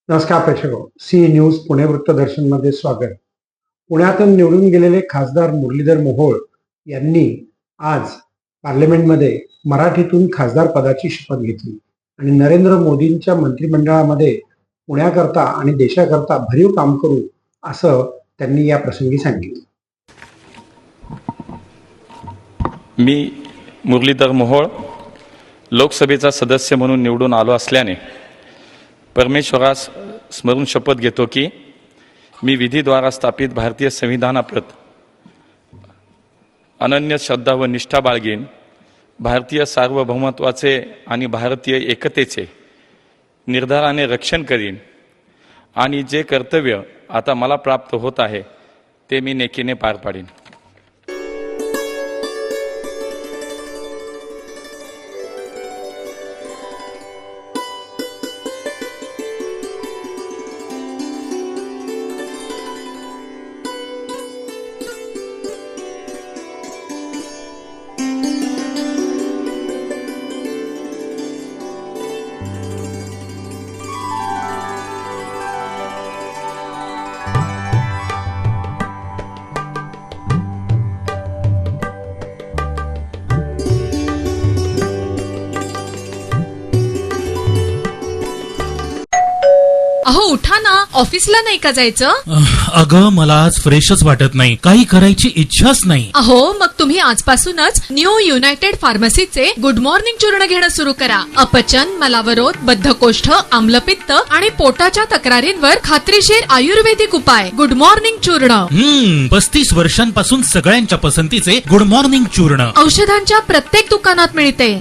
नमस्कार प्रेक्षक C news Pune वृत्तदर्शनमध्ये स्वागत. पुण्यातून निवडून गेलेले खासदार मुरलीधर मोहोळ यांनी आज पार्लमेंटमध्ये मराठीतून खासदार पदाची शपथ घेतली आणि नरेंद्र मोदींच्या मंत्रिमंडळामध्ये पुण्याकरता आणि देशाकरता भरीव काम करू असं त्यांनी या प्रसंगी सांगितलं. मी मुरलीधर मोहोळ लोकसभेचा सदस्य म्हणून निवडून आलो असल्याने परमेश्वरास स्मरून शपथ घेतो की मी विधीद्वारा स्थापित भारतीय संविधानाप्रत अनन्य श्रद्धा व निष्ठा बाळगीन, भारतीय सार्वभौमत्वाचे आणि भारतीय एकतेचे निर्धाराने रक्षण करीन आणि जे कर्तव्य आता मला प्राप्त होत आहे ते मी नेकीने पार पाडीन. अहो उठा ना, ऑफिसला नाही का जायचं? अगं मला आज फ्रेशच वाटत नाही, काही करायची इच्छाच नाही. अहो मग तुम्ही आजपासूनच न्यू युनायटेड फार्मसीचे गुड मॉर्निंग चूर्ण घेणं सुरू करा. अपचन, मलावरोध, बद्धकोष्ठ, आम्लपित्त आणि पोटाच्या तक्रारींवर खात्रीशीर आयुर्वेदिक उपाय. गुड मॉर्निंग चूर्ण. 35 वर्षांपासून सगळ्यांच्या पसंतीचे गुड मॉर्निंग चूर्ण औषधांच्या प्रत्येक दुकानात मिळते.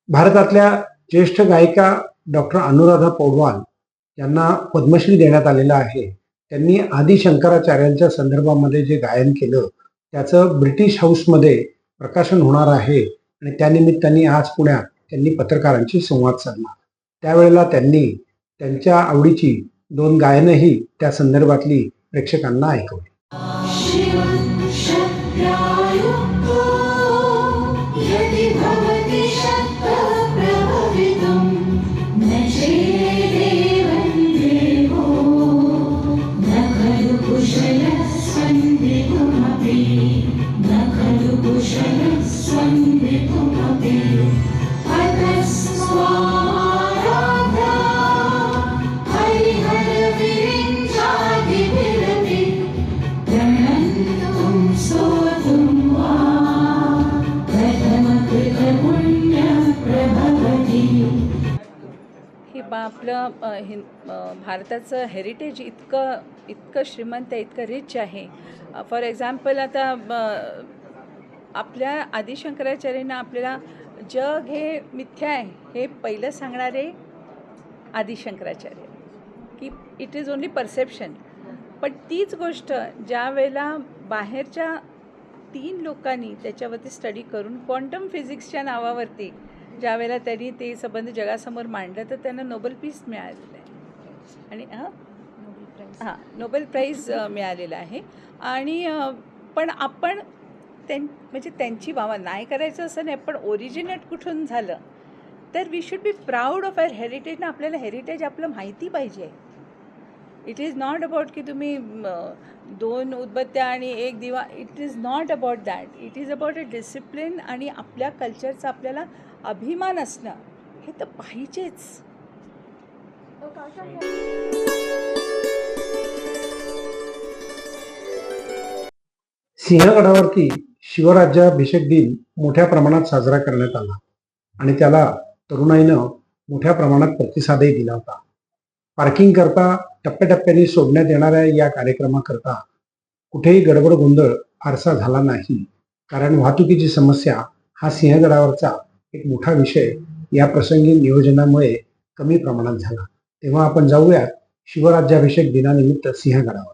भारतातल्या ज्येष्ठ गायिका डॉक्टर अनुराधा पौडवाल यांना पद्मश्री देण्यात आलेला आहे. त्यांनी आदि शंकराचार्यांच्या संदर्भामध्ये जे गायन केलं त्याचं ब्रिटिश हाऊसमध्ये प्रकाशन होणार आहे आणि त्यानिमित्ताने आज पुण्यात त्यांनी पत्रकारांशी संवाद साधला. त्यावेळेला त्यांनी त्यांच्या आवडीची 2 गायनही त्या संदर्भातली प्रेक्षकांना ऐकवली. आपलं भारताचं हेरिटेज इतकं श्रीमंत आहे, इतकं रिच आहे. फॉर एक्झाम्पल आता आपल्या आदि शंकराचार्यांना आपल्याला जग हे मिथ्या आहे हे पहिलं सांगणारे आदि शंकराचार्य, की इट इज ओनली परसेप्शन. पण तीच गोष्ट ज्या वेळेला बाहेरच्या 3 लोकांनी त्याच्यावरती स्टडी करून क्वांटम फिजिक्सच्या नावावरती ज्या वेळेला त्यांनी ते संबंध जगासमोर मांडलं तर त्यांना नोबेल पीस मिळालेलं आहे आणि नोबेल प्राईज मिळालेलं आहे. आणि पण आपण म्हणजे त्यांची वावा नाही करायचं असं नाही, पण ओरिजिनेट कुठून झालं तर we should be proud of our heritage. ना आपल्याला हेरिटेज आपलं माहिती पाहिजे. इट इज नॉट अबाउट की तुम्ही 2 उदबत्त्या आणि 1 दिवा. It is not about that. It is about a discipline आणि आपल्या कल्चरचा आपल्याला अभिमान असणं हे तर पाहिजेच. सिंहगडावरती शिवराज्याभिषेक दिन मोठ्या प्रमाणात साजरा करण्यात आला आणि त्याला तरुणाईनं मोठ्या प्रमाणात प्रतिसादही दिला होता. पार्किंग करता टप्प्याटप्प्याने सोडण्यात येणाऱ्या या कार्यक्रमाकरता कुठेही गडबड गोंधळ फारसा झाला नाही, कारण वाहतुकीची समस्या हा सिंहगडावरचा एक मोठा विषय या प्रसंगी नियोजनामुळे कमी प्रमाणात झाला. तेव्हा आपण जाऊयात शिवराज्याभिषेक दिनानिमित्त सिंहगडावर.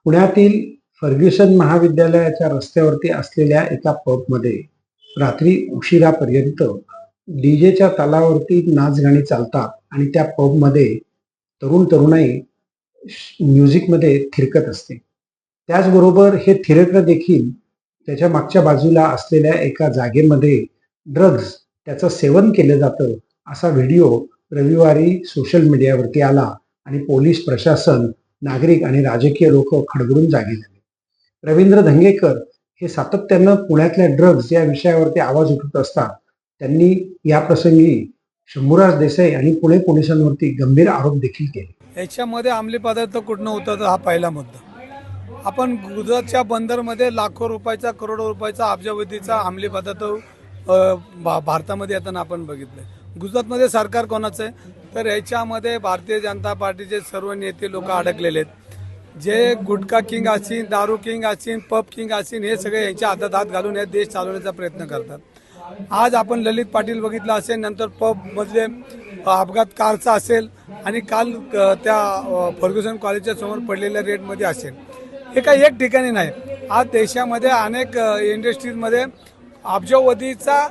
पुण्यातील फर्ग्युसन महाविद्यालयाच्या रस्त्यावरती असलेल्या एका पबमध्ये रात्री उशिरापर्यंत डीजेच्या तालावरती नाचगाणी चालतात आणि त्या पबमध्ये तरुण तरुणाई म्युझिकमध्ये थिरकत असते. त्याचबरोबर हे थिरकणं देखील त्याच्या मागच्या बाजूला असलेल्या एका जागेमध्ये ड्रग्ज त्याचं सेवन केलं जातं असा व्हिडिओ रविवारी सोशल मीडियावरती आला आणि पोलीस प्रशासन, नागरिक आणि राजकीय लोक खडबडून जागे झाले. रवींद्र धंगेकर हे सातत्यानं पुण्यातल्या ड्रग्ज या विषयावरती आवाज उठवत असतात. त्यांनी या प्रसंगी शंभूराज देसाई आणि पुणे पोलिसांवरती गंभीर आरोप देखील केले. याच्यामध्ये अंमली पदार्थ कुठनं होतं हा पहिला मुद्दा. आपण गुजरातच्या बंदरमध्ये लाखो रुपयाचा, करोडो रुपयाचा, अब्जावधीचा अंमली पदार्थ भारतामध्ये येताना आपण बघितलं. गुजरातमध्ये सरकार कोणाचं आहे तर याच्यामध्ये भारतीय जनता पार्टीचे सर्व नेते लोक अडकलेले आहेत. जे गुटखा किंग असतील, दारू किंग असतील, पब किंग असतील, हे सगळे यांच्या हातात हात घालून हे देश चालवण्याचा प्रयत्न करतात. आज आपण ललित पाटील बघितलं असेल, नंतर पबमधले अपघात कारचा असेल आणि काल त्या फर्ग्युसन कॉलेजच्या समोर पडलेल्या रेटमध्ये असेल. हे काही एक ठिकाणी नाही. आज देशामध्ये अनेक इंडस्ट्रीजमध्ये अब्जावधीचा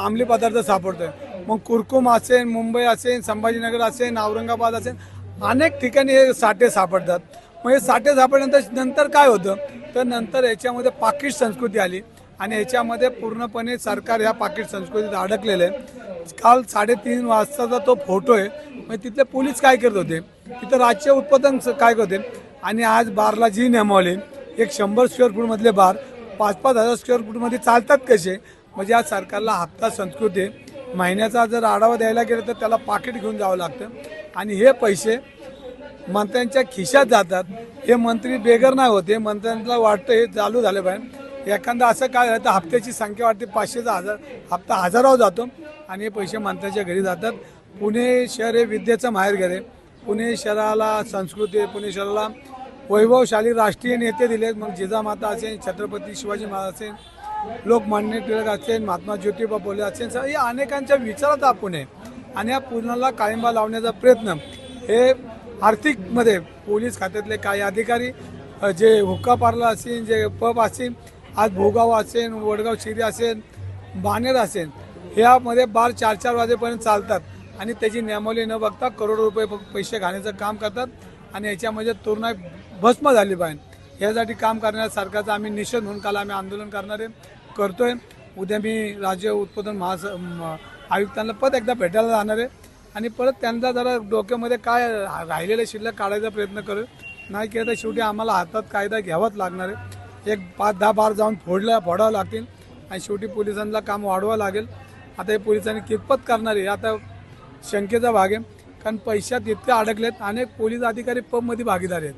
अंमली पदार्थ सापडतोय. मग कुरकुम असेल, मुंबई असेल, संभाजीनगर असेल, औरंगाबाद असेल, अनेक ठिकाणी हे साठे सापडतात. मग हे साठे सापडल्यानंतर काय होतं तर नंतर याच्यामध्ये पाकिट संस्कृती आली आणि याच्यामध्ये पूर्णपणे सरकार ह्या पाकिट संस्कृतीत अडकलेलं आहे. काल 3:30 वाजताचा तो फोटो आहे. मग तिथले पोलीस काय करत होते, तिथं राज्य उत्पादन काय करते आणि आज बारला जी नेमवली, एक 100 स्क्वेअर फूटमधले बार 5-5 हजार स्क्वेअर फूटमध्ये चालतात कसे. म्हणजे आज सरकारला हप्ता संस्कृती आहे. महिन्याचा जर आढावा द्यायला गेलं तर त्याला पाकिट घेऊन जावं लागतं आणि हे पैसे मंत्र्यांच्या खिशात जातात. हे मंत्री बेगर नाही होते. मंत्र्यांना वाटतं हे चालू झालं पाहिजे. एखादा असं काय झालं तर हप्त्याची संख्या वाटते 500चा हप्ता हजारावर जातो आणि हे पैसे मंत्र्यांच्या घरी जातात. पुणे शहर हे विद्येचं माहेरघर आहे. पुणे शहराला संस्कृती आहे. पुणे शहराला वैभवशाली राष्ट्रीय नेते दिलेत. मग जिजामाता असेल, छत्रपती शिवाजी महाराज असेल, लोकमान्य टिळक असेल, महात्मा ज्योतिबा फुले असेल, या अनेकांच्या विचारात आपण आहे. आणि या पुण्याला काळिंबा लावण्याचा प्रयत्न हे आर्थिकमध्ये पोलीस खात्यातले काही अधिकारी, जे हुक्का पार्लर असेल, जे पब असेल, आज भोगाव असेल, वडगाव शिरी असेल, बाणेर असेल, ह्यामध्ये बार 4-4 वाजेपर्यंत चालतात आणि त्याची नियमावली न बघता करोडो रुपये पैसे घालण्याचं काम करतात आणि याच्यामध्ये तरुणाई भस्म झाली पाहिजे. यासाठी काम करण्यास सरकारचा आम्ही निषेध म्हणून काल आम्ही आंदोलन करतोय. उद्या मी राज्य उत्पादन आयुक्तांना परत एकदा भेटायला जाणार आहे आणि परत त्यांचा जरा डोक्यामध्ये काय राहिलेले शिल्लक काढायचा प्रयत्न करू. नाही केलं तर शेवटी आम्हाला हातात कायदा घ्यावाच लागणार आहे. एक 5-10 बार जाऊन फोडावं लागतील आणि शेवटी पोलिसांना काम वाढवावं लागेल. आता हे पोलिसांनी कितपत करणार आहे आता शंकेचा भाग आहे. कारण पैशात इतके अडकलेत. अनेक पोलीस अधिकारी पबमध्ये भागीदार आहेत,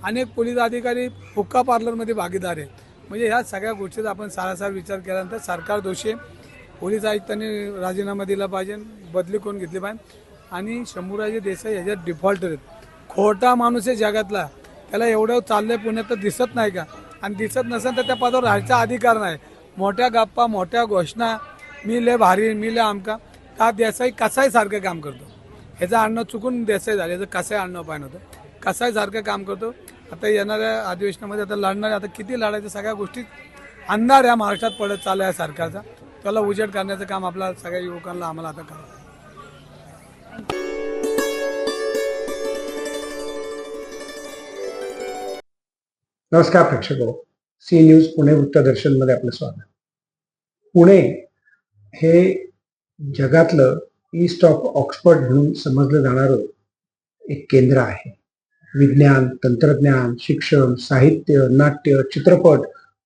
अनेक पोलीस अधिकारी हुक्का पार्लरमध्ये भागीदार आहेत. म्हणजे ह्या सगळ्या गोष्टीचा आपण सारासार विचार केल्यानंतर सरकार दोषी आहे. पोलीस आयुक्तांनी राजीनामा दिला पाहिजे, बदली करून घेतली पाहिजे. आणि शंभूराजे देसाई ह्याच्यात डिफॉल्टर आहेत. खोटा माणूस आहे जगातला. त्याला एवढं चाललंय पुण्यात तर दिसत नाही का? आणि दिसत नसेल तर त्या पदावर राहायचा अधिकार नाही. मोठ्या गप्पा, मोठ्या घोषणा, मी लय भारी, मी लय आमका. का देसाई कसाई सारखं काम करतो. ह्याचं आणणं चुकून देसाई झाले, याचं कसाई आणणं पाहिजे होतं. कसाई सारखं काम करतो. आता येणाऱ्या अधिवेशनामध्ये आता लढणार, आता किती लढायचं सगळ्या गोष्टी अंधार या महाराष्ट्रात पडत चालला आहे सरकारचा. त्याला उजेड करण्याचं काम आपल्या सगळ्या युवकांना आम्हाला आता करावं. नमस्कार प्रेक्षको, सी न्यूज पुणे वृत्तदर्शनमध्ये आपलं स्वागत. पुणे हे जगातलं ईस्ट ऑफ ऑक्सफर्ड म्हणून समजलं जाणारं एक केंद्र आहे. विज्ञान, तंत्रज्ञान, शिक्षण, साहित्य, नाट्य, चित्रपट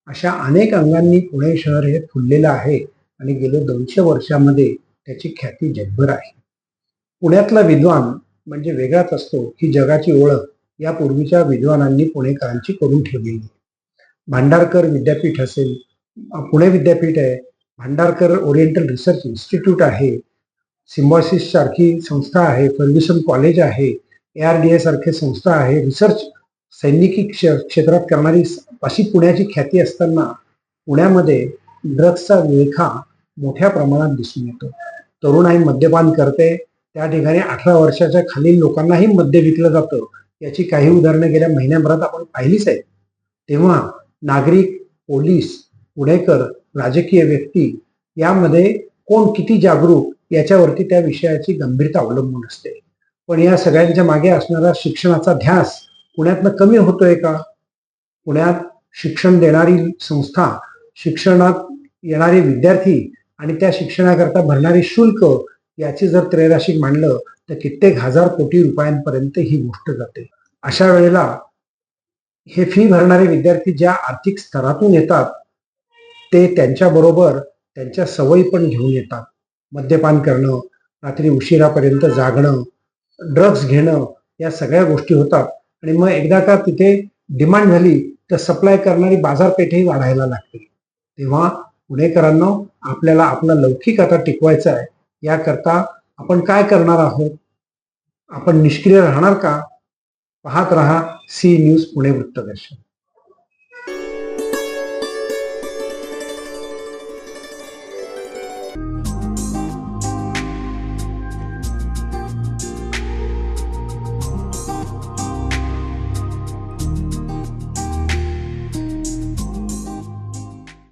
अशा अनेक अंगांनी पुणे शहर हे फुललेलं आहे आणि गेल्या 200 वर्षामध्ये त्याची ख्याती जगभर आहे. पुण्यातला विद्वान म्हणजे वेगळाच असतो ही जगाची ओळख यापूर्वीच्या विद्वानांनी पुणेकरांची करून ठेवलेली. भांडारकर विद्यापीठ असेल, पुणे विद्यापीठ आहे, भांडारकर ओरिएंटल रिसर्च इन्स्टिट्यूट आहे, सिम्बॉयसिस सारखी संस्था आहे, फर्ग्युसन कॉलेज आहे, ARDA सारखी संस्था आहे. रिसर्च सैनिकी क्षेत्रात करणारी अशी पुण्याची ख्याती असताना पुण्यामध्ये ड्रग्सचा विळखा मोठ्या प्रमाणात दिसून येतो. तरुणाई मद्यपान करते, त्या ठिकाणी 18 वर्षाच्या खालील लोकांनाही मद्य विकलं जातं. याची काही उदाहरणं गेल्या महिन्याभरात आपण पाहिलीच आहेत. तेव्हा नागरिक, पोलीस, पुणेकर, राजकीय व्यक्ती यामध्ये कोण किती जागरूक याच्यावरती त्या विषयाची गंभीरता अवलंबून असते. पण या सगळ्यांच्या मागे असणारा शिक्षणाचा ध्यास पुण्यातनं कमी होतोय का? पुण्यात शिक्षण देणारी संस्था, शिक्षणात येणारे विद्यार्थी आणि त्या शिक्षणाकरता भरणारे शुल्क याची जर त्रैराशिक मांडलं तर कित्येक हजार कोटी रुपयांपर्यंत ही गोष्ट जाते. अशा वेळेला हे फी भरणारे विद्यार्थी ज्या आर्थिक स्तरातून येतात ते त्यांच्याबरोबर त्यांच्या सवयी पण घेऊन येतात. मद्यपान करणं, रात्री उशिरापर्यंत जागणं, ड्रग्ज घेणं या सगळ्या गोष्टी होतात आणि मग एकदा का तिथे डिमांड झाली तर सप्लाय करणारी बाजारपेठही वाढायला लागते. तेव्हा पुणेकरांना आपल्याला आपला लौकिक आता टिकवायचा आहे. याकरता आपण काय करणार आहोत? आपण निष्क्रिय राहणार का? पाहत रहा सी न्यूज पुणे वृत्तदर्शन.